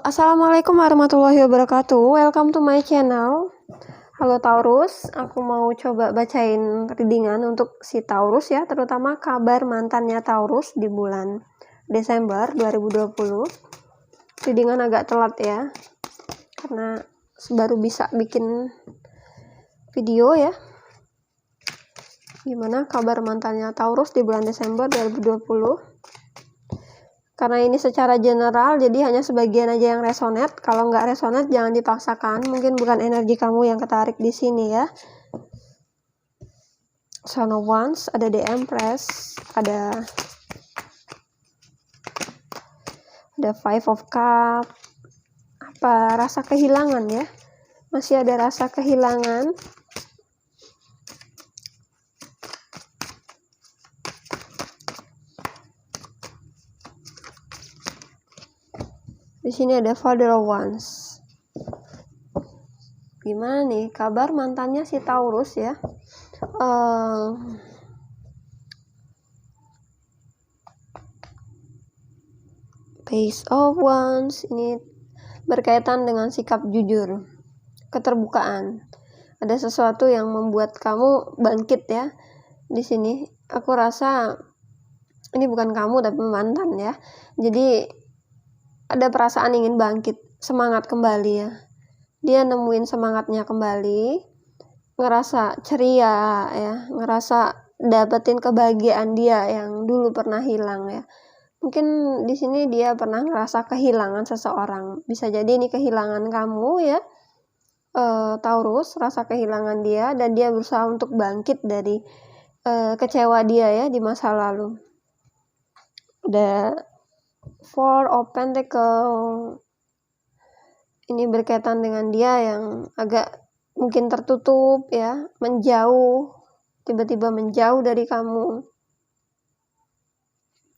Assalamualaikum warahmatullahi wabarakatuh. Welcome to my channel. Halo Taurus, aku mau coba bacain readingan untuk si Taurus ya, terutama kabar mantannya Taurus di bulan Desember 2020. Readingan agak telat ya, karena baru bisa bikin video ya. Gimana kabar mantannya Taurus di bulan Desember 2020? Karena ini secara general, jadi hanya sebagian aja yang resonate. Kalau nggak resonate, jangan dipaksakan. Mungkin bukan energi kamu yang ketarik di sini ya. Son of Wands, ada The Empress, ada Five of Cup. Apa rasa kehilangan ya? Masih ada rasa kehilangan. Di sini ada Father of Wands. Gimana nih kabar mantannya si Taurus ya? Page of Wands ini berkaitan dengan sikap jujur, keterbukaan. Ada sesuatu yang membuat kamu bangkit ya. Di sini aku rasa ini bukan kamu tapi mantan ya. Jadi ada perasaan ingin bangkit, semangat kembali ya. Dia nemuin semangatnya kembali, ngerasa ceria ya, ngerasa dapetin kebahagiaan dia yang dulu pernah hilang ya. Mungkin di sini dia pernah ngerasa kehilangan seseorang. Bisa jadi ini kehilangan kamu ya, Taurus, rasa kehilangan dia, dan dia berusaha untuk bangkit dari kecewa dia ya di masa lalu. Ada Four of Pentacles. Ini berkaitan dengan dia yang agak mungkin tertutup ya, menjauh, tiba-tiba menjauh dari kamu.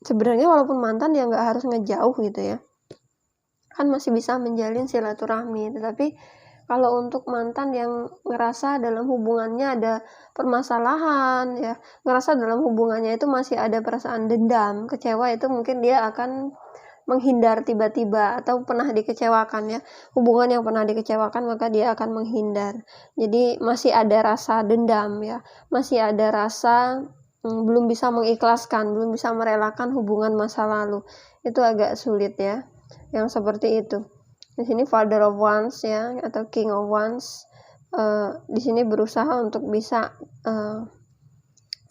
Sebenarnya walaupun mantan ya nggak harus ngejauh gitu ya, kan masih bisa menjalin silaturahmi. Tetapi kalau untuk mantan yang ngerasa dalam hubungannya ada permasalahan ya, ngerasa dalam hubungannya itu masih ada perasaan dendam, kecewa, itu mungkin dia akan menghindar tiba-tiba atau pernah dikecewakan ya. Hubungan yang pernah dikecewakan maka dia akan menghindar. Jadi masih ada rasa dendam ya, masih ada rasa belum bisa mengikhlaskan, belum bisa merelakan hubungan masa lalu. Itu agak sulit ya, yang seperti itu. Di sini Father of Wands ya, atau King of Wands. Di sini berusaha untuk bisa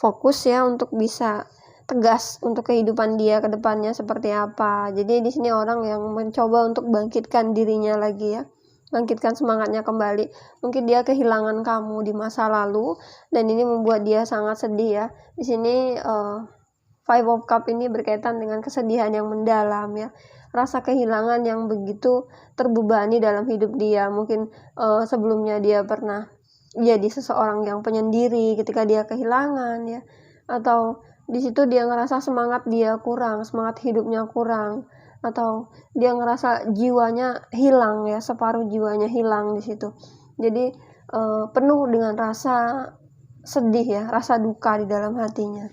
fokus ya, untuk bisa tegas untuk kehidupan dia ke depannya seperti apa. Jadi di sini orang yang mencoba untuk bangkitkan dirinya lagi ya, bangkitkan semangatnya kembali. Mungkin dia kehilangan kamu di masa lalu dan ini membuat dia sangat sedih ya. Di sini Five of Cup ini berkaitan dengan kesedihan yang mendalam ya, rasa kehilangan yang begitu terbebani dalam hidup dia. Mungkin sebelumnya dia pernah jadi seseorang yang penyendiri ketika dia kehilangan ya, atau di situ dia ngerasa semangat dia kurang, semangat hidupnya kurang, atau dia ngerasa jiwanya hilang ya, separuh jiwanya hilang di situ. Jadi penuh dengan rasa sedih ya, rasa duka di dalam hatinya.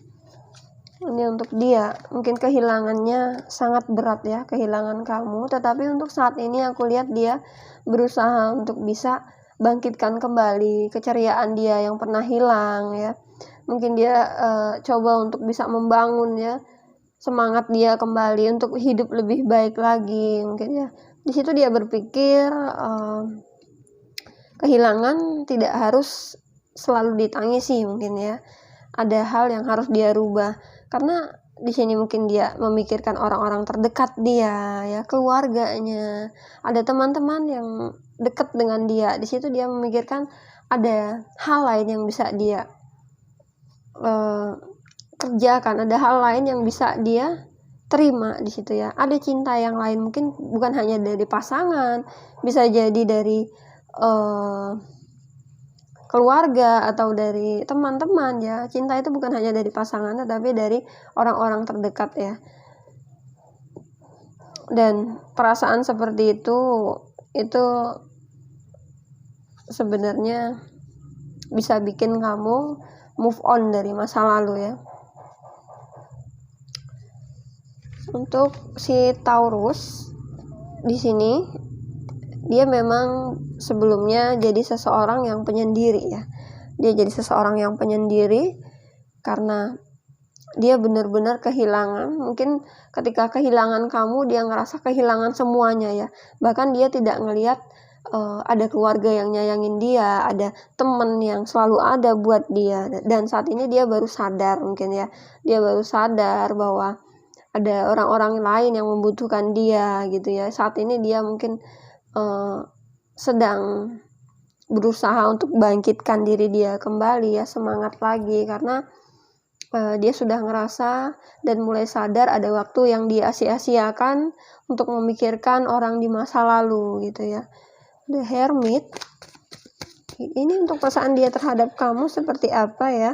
Ini untuk dia, mungkin kehilangannya sangat berat ya, kehilangan kamu. Tetapi untuk saat ini aku lihat dia berusaha untuk bisa bangkitkan kembali keceriaan dia yang pernah hilang ya. Mungkin dia coba untuk bisa membangun ya semangat dia kembali untuk hidup lebih baik lagi mungkin ya. Di situ dia berpikir kehilangan tidak harus selalu ditangisi mungkin ya. Ada hal yang harus dia rubah, karena di sini mungkin dia memikirkan orang-orang terdekat dia ya, keluarganya, ada teman-teman yang dekat dengan dia. Di situ dia memikirkan ada hal lain yang bisa dia kerjakan, ada hal lain yang bisa dia terima di situ ya. Ada cinta yang lain, mungkin bukan hanya dari pasangan, bisa jadi dari keluarga atau dari teman-teman ya. Cinta itu bukan hanya dari pasangan tetapi dari orang-orang terdekat ya. Dan perasaan seperti itu sebenarnya bisa bikin kamu move on dari masa lalu ya. Untuk si Taurus di sini, dia memang sebelumnya jadi seseorang yang penyendiri ya. Dia jadi seseorang yang penyendiri karena dia benar-benar kehilangan. Mungkin ketika kehilangan kamu, dia ngerasa kehilangan semuanya ya. Bahkan dia tidak ngelihat ada keluarga yang nyayangin dia, ada temen yang selalu ada buat dia. Dan saat ini dia baru sadar mungkin ya. Dia baru sadar bahwa ada orang-orang lain yang membutuhkan dia gitu ya. Saat ini dia mungkin sedang berusaha untuk bangkitkan diri dia kembali ya, semangat lagi karena dia sudah ngerasa dan mulai sadar ada waktu yang dia sia-siakan untuk memikirkan orang di masa lalu gitu ya. The Hermit ini untuk perasaan dia terhadap kamu seperti apa ya,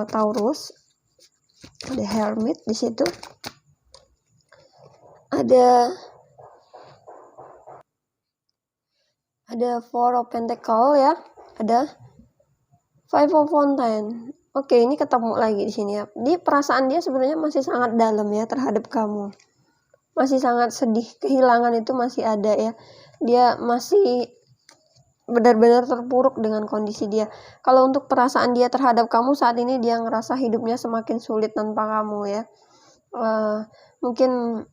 Taurus. The Hermit di situ ada Four of Pentacles ya, ada Five of Fountain. Oke, ini ketemu lagi di sini ya. Di perasaan dia sebenarnya masih sangat dalam ya terhadap kamu. Masih sangat sedih, kehilangan itu masih ada ya. Dia masih benar-benar terpuruk dengan kondisi dia. Kalau untuk perasaan dia terhadap kamu saat ini, dia ngerasa hidupnya semakin sulit tanpa kamu ya. Mungkin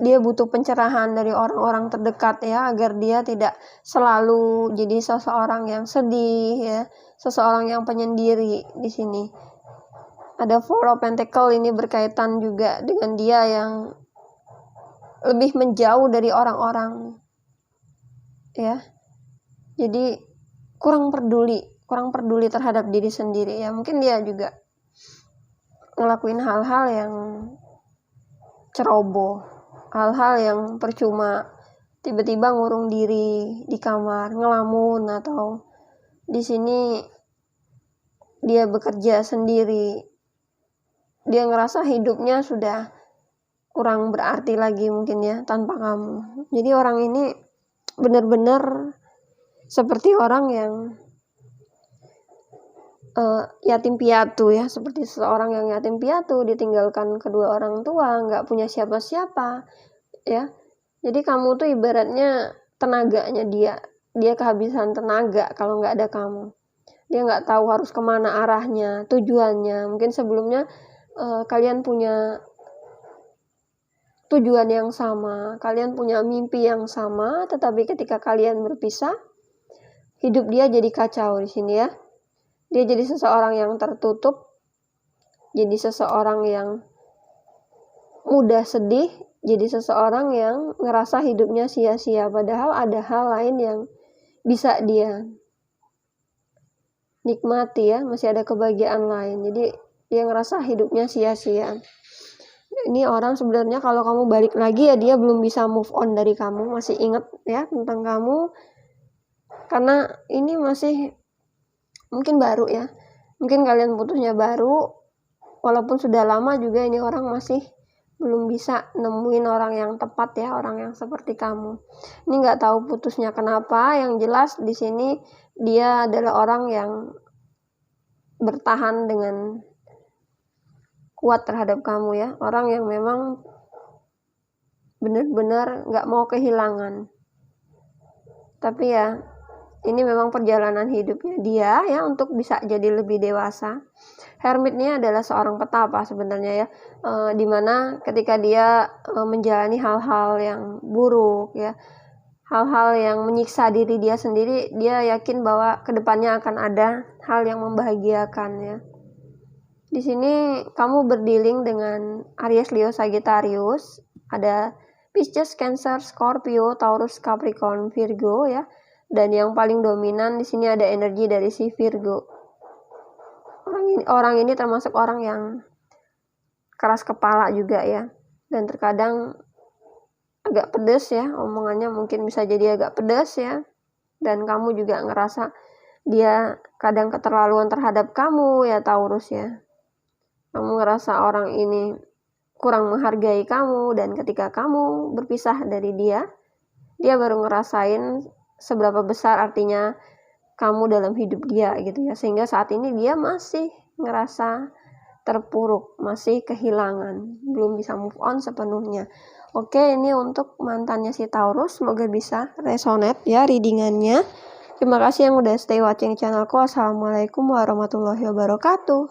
dia butuh pencerahan dari orang-orang terdekat ya, agar dia tidak selalu jadi seseorang yang sedih ya, seseorang yang penyendiri di sini. Ada Four of Pentacles ini berkaitan juga dengan dia yang lebih menjauh dari orang-orang ya. Jadi kurang peduli terhadap diri sendiri ya. Mungkin dia juga ngelakuin hal-hal yang ceroboh, hal-hal yang percuma, tiba-tiba ngurung diri di kamar, ngelamun, atau di sini dia bekerja sendiri. Dia ngerasa hidupnya sudah kurang berarti lagi mungkin ya tanpa kamu. Jadi orang ini benar-benar seperti orang yang yatim piatu ya, seperti seseorang yang yatim piatu, ditinggalkan kedua orang tua, nggak punya siapa-siapa ya. Jadi kamu tuh ibaratnya tenaganya dia kehabisan tenaga kalau nggak ada kamu. Dia nggak tahu harus kemana arahnya, tujuannya. Mungkin sebelumnya kalian punya tujuan yang sama, kalian punya mimpi yang sama, tetapi ketika kalian berpisah, hidup dia jadi kacau di sini ya. Dia jadi seseorang yang tertutup, jadi seseorang yang mudah sedih, jadi seseorang yang ngerasa hidupnya sia-sia, padahal ada hal lain yang bisa dia nikmati ya, masih ada kebahagiaan lain. Jadi dia ngerasa hidupnya sia-sia. Ini orang sebenarnya kalau kamu balik lagi ya, dia belum bisa move on dari kamu, masih inget ya tentang kamu, karena ini masih mungkin baru ya, mungkin kalian putusnya baru, walaupun sudah lama juga ini orang masih belum bisa nemuin orang yang tepat ya, orang yang seperti kamu. Ini nggak tahu putusnya kenapa, yang jelas di sini dia adalah orang yang bertahan dengan kuat terhadap kamu ya, orang yang memang benar-benar nggak mau kehilangan. Tapi ya ini memang perjalanan hidupnya dia ya untuk bisa jadi lebih dewasa. Hermit ini adalah seorang petapa sebenarnya ya, dimana ketika dia menjalani hal-hal yang buruk ya, hal-hal yang menyiksa diri dia sendiri, dia yakin bahwa kedepannya akan ada hal yang membahagiakan ya. Di sini kamu berdealing dengan Aries, Leo, Sagittarius, ada Pisces, Cancer, Scorpio, Taurus, Capricorn, Virgo ya. Dan yang paling dominan di sini ada energi dari si Virgo. Orang ini termasuk orang yang keras kepala juga ya, dan terkadang agak pedas ya omongannya, mungkin bisa jadi agak pedas ya. Dan kamu juga ngerasa dia kadang keterlaluan terhadap kamu ya Taurus ya. Kamu ngerasa orang ini kurang menghargai kamu, dan ketika kamu berpisah dari dia baru ngerasain seberapa besar artinya kamu dalam hidup dia gitu ya. Sehingga saat ini dia masih ngerasa terpuruk, masih kehilangan, belum bisa move on sepenuhnya. Oke, ini untuk mantannya si Taurus, semoga bisa resonate ya readingannya. Terima kasih yang udah stay watching channelku. Assalamualaikum warahmatullahi wabarakatuh.